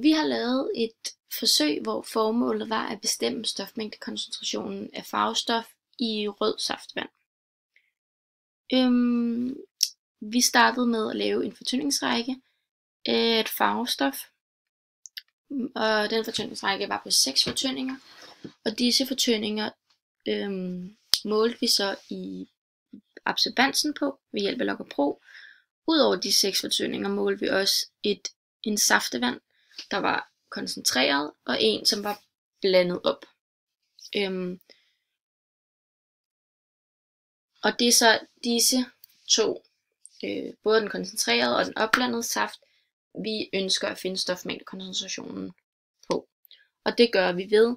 Vi har lavet et forsøg, hvor formålet var at bestemme stofmængdekoncentrationen af farvestof i rød saftvand. Vi startede med at lave en fortyndingsrække af et farvestof, og den fortyndingsrække var på 6 fortyndinger, og disse fortyndinger målte vi så i absorbansen på ved hjælp af Log og Pro. Udover de 6 fortyndinger målte vi også en saftevand, der var koncentreret, og en, som var blandet op. Og det er så disse to, både den koncentrerede og den opblandede saft, vi ønsker at finde stofmængdekoncentrationen på. Og det gør vi ved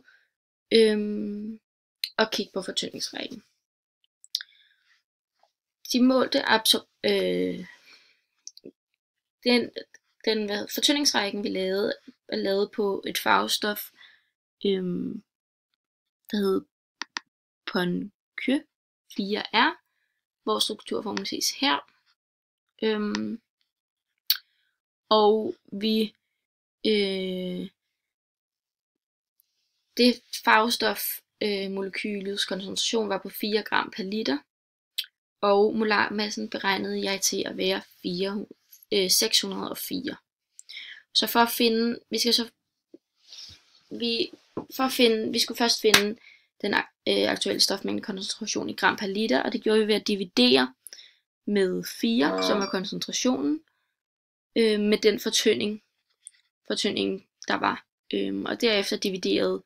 at kigge på fortyndingsrækken. De målte den fortyndingsrækken, vi lavede, er lavet på et farvestof, der hed Ponque 4R, hvor strukturformen ses her. Og vi det farvestof molekylets koncentration var på 4 gram per liter, og molarmassen beregnede jeg til at være 604. Så for at finde, vi skulle først finde den aktuelle stofmængdekoncentration i gram per liter, og det gjorde vi ved at dividere med 4, som var koncentrationen, med den fortynding der var. Og derefter dividerede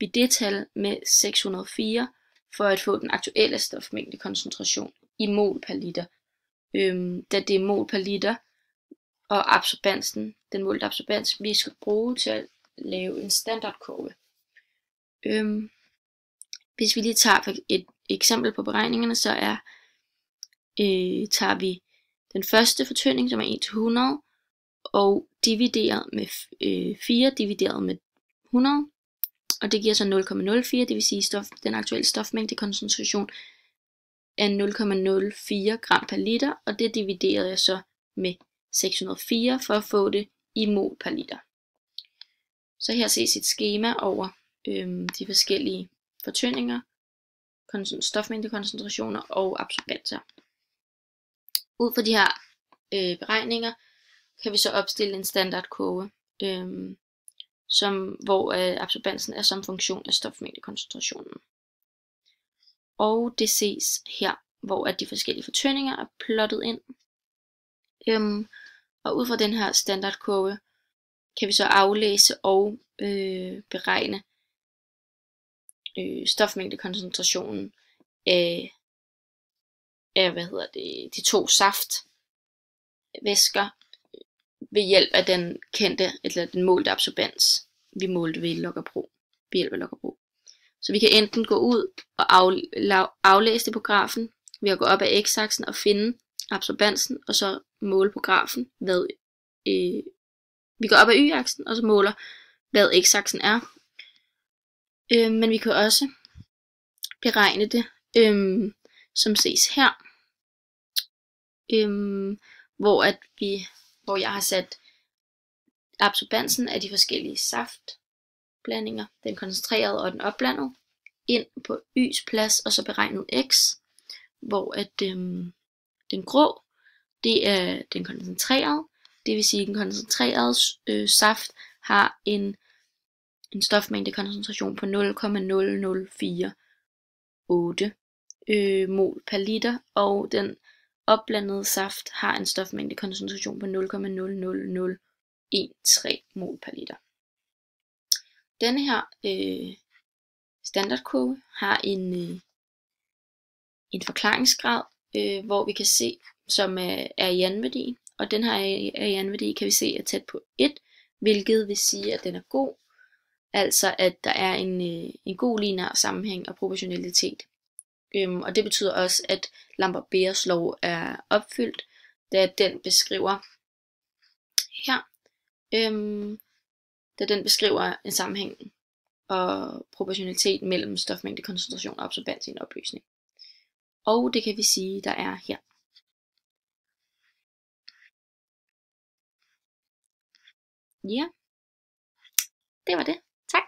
vi det tal med 604, for at få den aktuelle stofmængdekoncentration i mol per liter. Da det er mol per liter, og absorbansen, den målte absorbans, vi skal bruge til at lave en standardkurve. Hvis vi lige tager et eksempel på beregningerne, så tager vi den første fortynding, som er 1/100, og divideret med 4 divideret med 100, og det giver så 0,04, det vil sige den aktuelle stofmængdekoncentration er 0,04 gram per liter, og det dividerede jeg så med 604 for at få det i mol per liter. Så her ses et skema over de forskellige fortyndinger, stofmængdekoncentrationer og absorbanser. Ud fra de her beregninger kan vi så opstille en standardkurve, hvor absorbansen er som funktion af stofmængdekoncentrationen. Og det ses her, hvor de forskellige fortyndinger er plottet ind. Og ud fra den her standardkurve kan vi så aflæse og beregne stofmængdekoncentrationen af de to saftvæsker ved hjælp af den målte absorbans, vi målte ved hjælp af Log og Pro. Så vi kan enten gå ud og aflæse det på grafen ved at gå op ad x-aksen og finde absorbansen, og så måle på grafen, vi går op ad y-aksen, og så måler, hvad x-aksen er. Men vi kan også beregne det, som ses her, hvor jeg har sat absorbansen af de forskellige saftblandinger, den koncentrerede og den opblandede, ind på y's plads, og så beregnet x, hvor den grå, det er den koncentrerede, det vil sige, at den koncentrerede saft har en stofmængdekoncentration på 0,0048 mol per liter, og den opblandede saft har en stofmængdekoncentration på 0,00013 mol per liter. Denne her standardkurve har en forklaringsgrad, hvor vi kan se, som er i anden-værdi, og den her er i anden-værdi kan vi se er tæt på 1, hvilket vil sige, at den er god, altså at der er en god lineær sammenhæng og proportionalitet. Og det betyder også, at Lambert-Beers lov er opfyldt, da den beskriver her, en sammenhæng og proportionalitet mellem stofmængdekoncentration og absorbans i en opløsning. Og det kan vi sige, der er her. Ja, det var det. Tak.